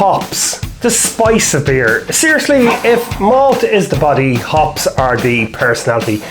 Hops, the spice of beer. Seriously, if malt is the body, hops are the personality.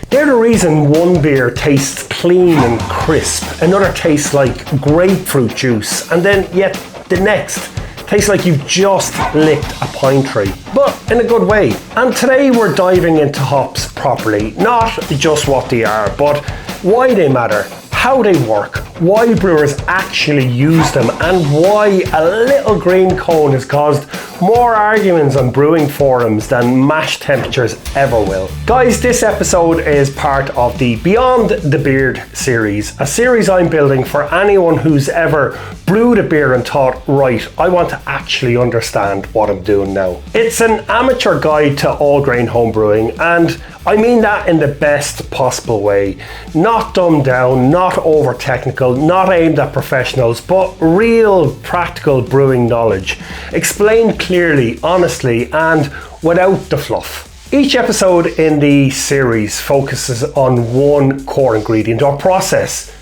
They're the reason one beer tastes clean and crisp, another tastes like grapefruit juice, and then yet the next tastes like you've just licked a pine tree, but in a good way. And today we're diving into hops properly, not just what they are, but why they matter, how they work, why brewers actually use them, and why a little green cone has caused more arguments on brewing forums than mash temperatures ever will. Guys, this episode is part of the Beyond the Beard series, a series I'm building for anyone who's ever brewed a beer and thought, right, I want to actually understand what I'm doing now. It's an amateur guide to all grain homebrewing, and I mean that in the best possible way. Not dumbed down, not over technical, not aimed at professionals, but real practical brewing knowledge. Explained clearly, honestly, and without the fluff. Each episode in the series focuses on one core ingredient or process.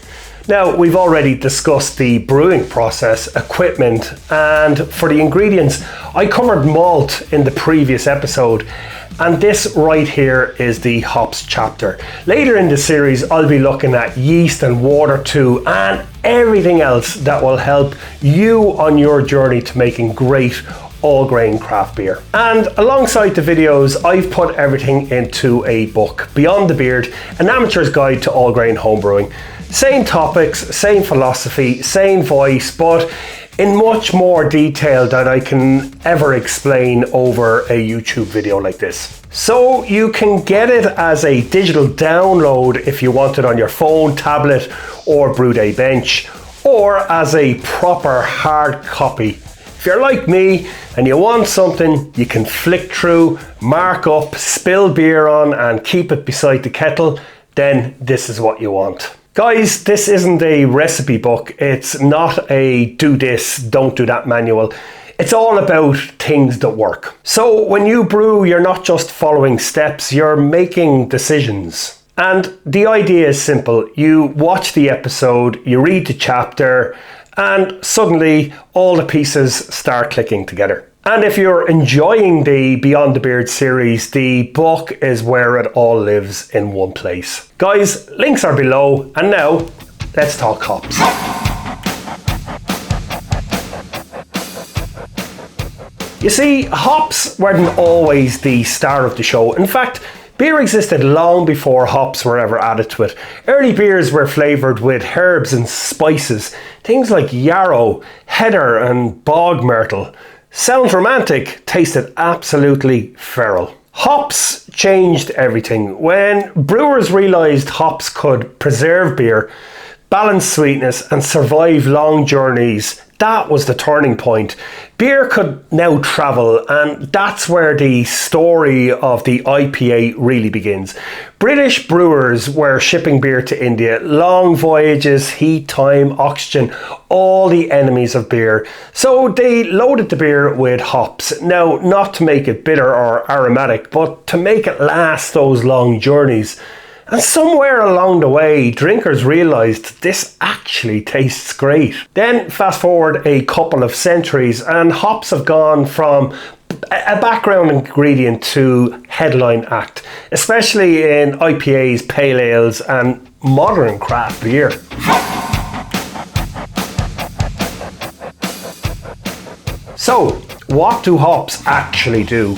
Now, we've already discussed the brewing process, equipment, and for the ingredients, I covered malt in the previous episode, and this right here is the hops chapter. Later in the series, I'll be looking at yeast and water too, and everything else that will help you on your journey to making great all-grain craft beer. And alongside the videos, I've put everything into a book, Beyond the Beard, an amateur's guide to all-grain homebrewing. Same topics, same philosophy, same voice, but in much more detail than I can ever explain over a YouTube video like this. So you can get it as a digital download if you want it on your phone, tablet, or brew day bench, or as a proper hard copy. If you're like me and you want something you can flick through, mark up, spill beer on, and keep it beside the kettle, then this is what you want. Guys, this isn't a recipe book. It's not a do this, don't do that manual. It's all about things that work. So when you brew, you're not just following steps, you're making decisions. And the idea is simple. You watch the episode, you read the chapter, and suddenly all the pieces start clicking together. And if you're enjoying the Beyond the Beard series, the book is where it all lives in one place. Guys, links are below, and now let's talk hops. You see, hops weren't always the star of the show. In fact, beer existed long before hops were ever added to it. Early beers were flavoured with herbs and spices, things like yarrow, heather and bog myrtle. Sounds romantic, tasted absolutely feral. Hops changed everything. When brewers realised hops could preserve beer, balance sweetness and survive long journeys, that was the turning point. Beer could now travel, and that's where the story of the IPA really begins. British brewers were shipping beer to India. Long voyages, heat, time, oxygen, all the enemies of beer. So they loaded the beer with hops. Now, not to make it bitter or aromatic, but to make it last those long journeys. And somewhere along the way, drinkers realised this actually tastes great. Then fast forward a couple of centuries and hops have gone from a background ingredient to headline act, especially in IPAs, pale ales and modern craft beer. So, what do hops actually do?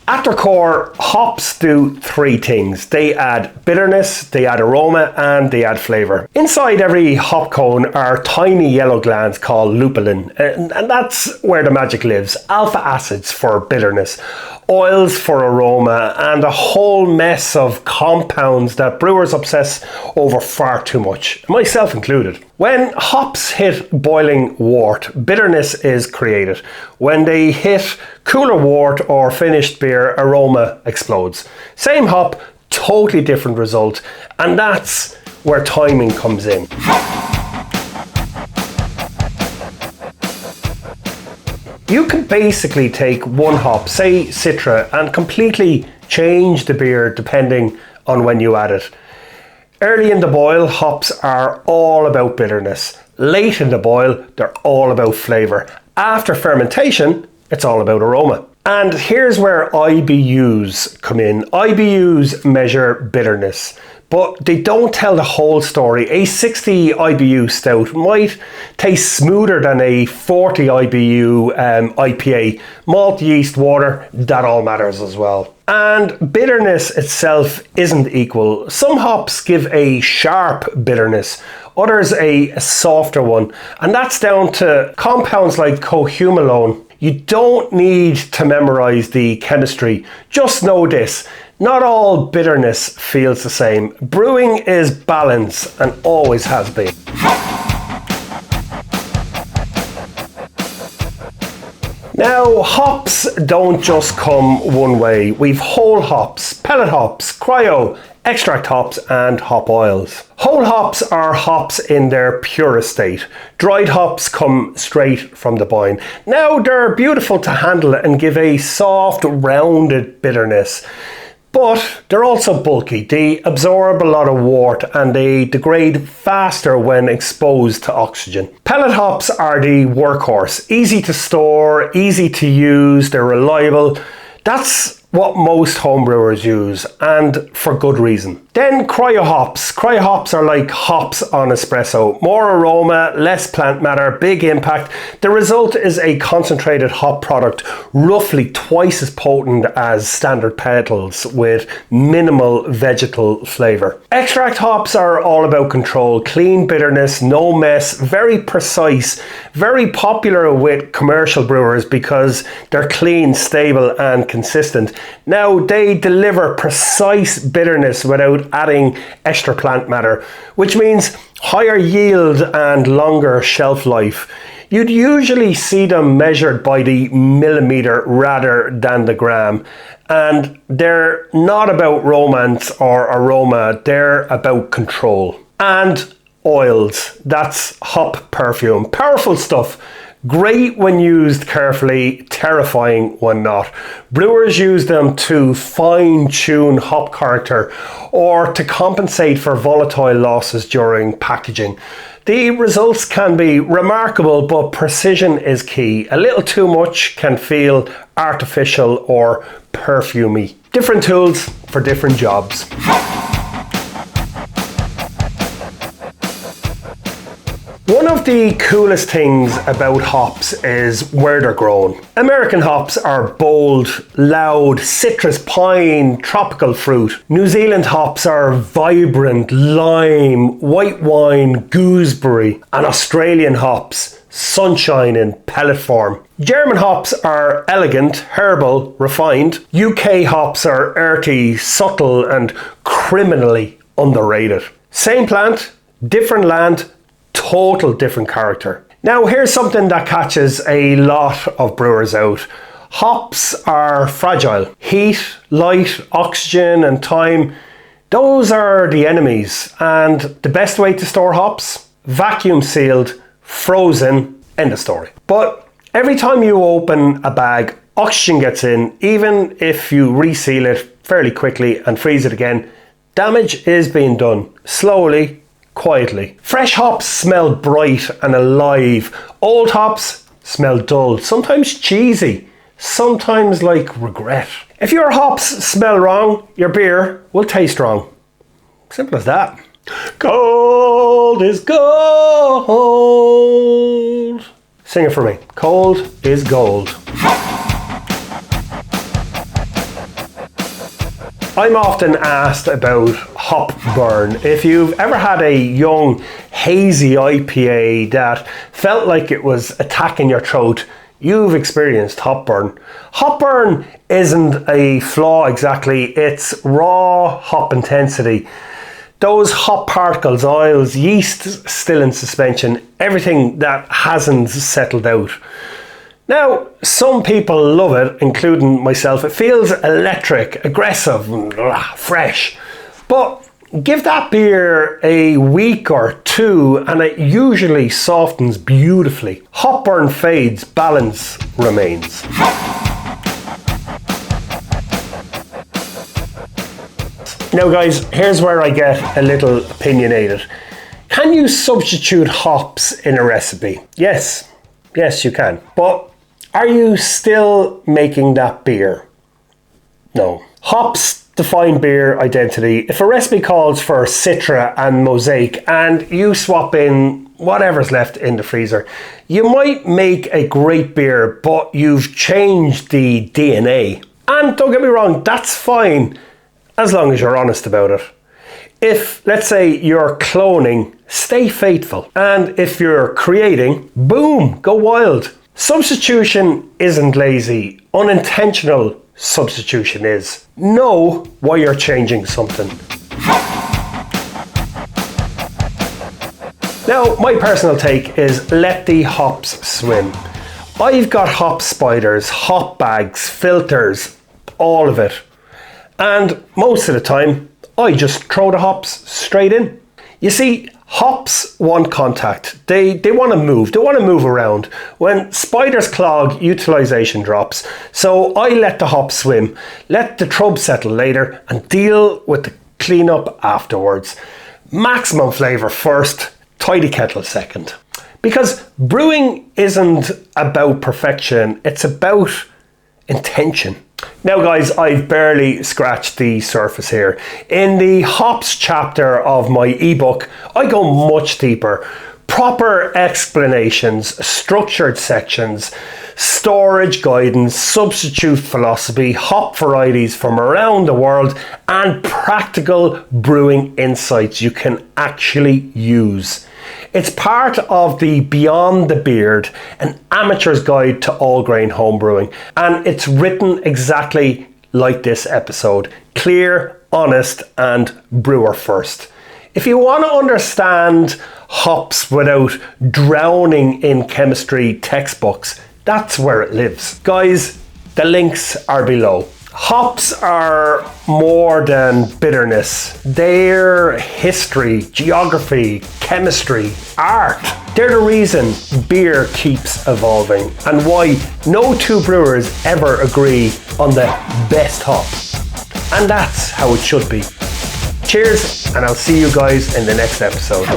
At their core, hops do three things. They add bitterness, they add aroma, and they add flavour. Inside every hop cone are tiny yellow glands called lupulin, and that's where the magic lives. Alpha acids for bitterness, oils for aroma, and a whole mess of compounds that brewers obsess over far too much, myself included. When hops hit boiling wort, bitterness is created. When they hit cooler wort or finished beer, aroma explodes. Same hop, totally different result, and that's where timing comes in. You can basically take one hop, say Citra, and completely change the beer depending on when you add it. Early in the boil, hops are all about bitterness. Late in the boil, they're all about flavour. After fermentation, it's all about aroma. And here's where IBUs come in. IBUs measure bitterness, but they don't tell the whole story. A 60 IBU stout might taste smoother than a 40 IBU IPA. Malt, yeast, water, that all matters as well. And bitterness itself isn't equal. Some hops give a sharp bitterness, others a softer one, and that's down to compounds like cohumulone. You don't need to memorize the chemistry, just know this. Not all bitterness feels the same. Brewing is balance and always has been. Now, hops don't just come one way. We've whole hops, pellet hops, cryo, extract hops and hop oils. Whole hops are hops in their purest state. Dried hops come straight from the vine. Now they're beautiful to handle and give a soft, rounded bitterness. But they're also bulky. They absorb a lot of wort and they degrade faster when exposed to oxygen. Pellet hops are the workhorse. Easy to store, easy to use, they're reliable. That's what most homebrewers use, and for good reason. Then cryo hops. Cryo hops are like hops on espresso. More aroma, less plant matter, big impact. The result is a concentrated hop product, roughly twice as potent as standard petals with minimal vegetal flavour. Extract hops are all about control, clean bitterness, no mess, very precise, very popular with commercial brewers because they're clean, stable and consistent. Now they deliver precise bitterness without adding extra plant matter, which means higher yield and longer shelf life. You'd usually see them measured by the millimeter rather than the gram. And they're not about romance or aroma, they're about control. And oils, that's hop perfume. Powerful stuff. Great when used carefully, terrifying when not. Brewers use them to fine-tune hop character or to compensate for volatile losses during packaging. The results can be remarkable, but precision is key. A little too much can feel artificial or perfumey. Different tools for different jobs. One of the coolest things about hops is where they're grown. American hops are bold, loud, citrus, pine, tropical fruit. New Zealand hops are vibrant, lime, white wine, gooseberry. And Australian hops, sunshine in pellet form. German hops are elegant, herbal, refined. UK hops are earthy, subtle and criminally underrated. Same plant, different land, total different character. Now here's something that catches a lot of brewers out. Hops are fragile. Heat, light, oxygen and time, those are the enemies. And the best way to store hops? Vacuum sealed, frozen, end of story. But every time you open a bag, oxygen gets in, even if you reseal it fairly quickly and freeze it again, damage is being done slowly, quietly. Fresh hops smell bright and alive. Old hops smell dull, sometimes cheesy, sometimes like regret. If your hops smell wrong, your beer will taste wrong. Simple as that. Cold is gold. Sing it for me. Cold is gold. I'm often asked about hop burn. If you've ever had a young, hazy IPA that felt like it was attacking your throat, you've experienced hop burn. Hop burn isn't a flaw exactly, it's raw hop intensity. Those hop particles, oils, yeast still in suspension, everything that hasn't settled out. Now, some people love it, including myself. It feels electric, aggressive, fresh. But give that beer a week or two and it usually softens beautifully. Hop burn fades, balance remains. Now guys, here's where I get a little opinionated. Can you substitute hops in a recipe? Yes, Yes, you can. But are you still making that beer? No. Hops define beer identity. If a recipe calls for Citra and Mosaic and you swap in whatever's left in the freezer, you might make a great beer, but you've changed the DNA. And don't get me wrong, that's fine as long as you're honest about it. If, let's say, you're cloning, stay faithful. And if you're creating, boom, go wild. Substitution isn't lazy. Unintentional substitution is. Know why you're changing something. Now, my personal take is let the hops swim. I've got hop spiders, hop bags, filters, all of it. And most of the time, I just throw the hops straight in. You see, hops want contact. They want to move. They want to move around. When spiders clog, utilization drops. So I let the hops swim, let the trub settle later, and deal with the cleanup afterwards. Maximum flavour first, tidy kettle second. Because brewing isn't about perfection, it's about intention. Now guys, I've barely scratched the surface here. In the hops chapter of my ebook, I go much deeper. Proper explanations, structured sections, storage guidance, substitute philosophy, hop varieties from around the world, and practical brewing insights you can actually use. It's part of the Beyond the Beard, an amateur's guide to all grain homebrewing, and it's written exactly like this episode. Clear, honest, and brewer first. If you want to understand hops without drowning in chemistry textbooks, that's where it lives. Guys, the links are below. Hops are more than bitterness. They're history, geography, chemistry, art. They're the reason beer keeps evolving and why no two brewers ever agree on the best hop. And that's how it should be. Cheers, and I'll see you guys in the next episode.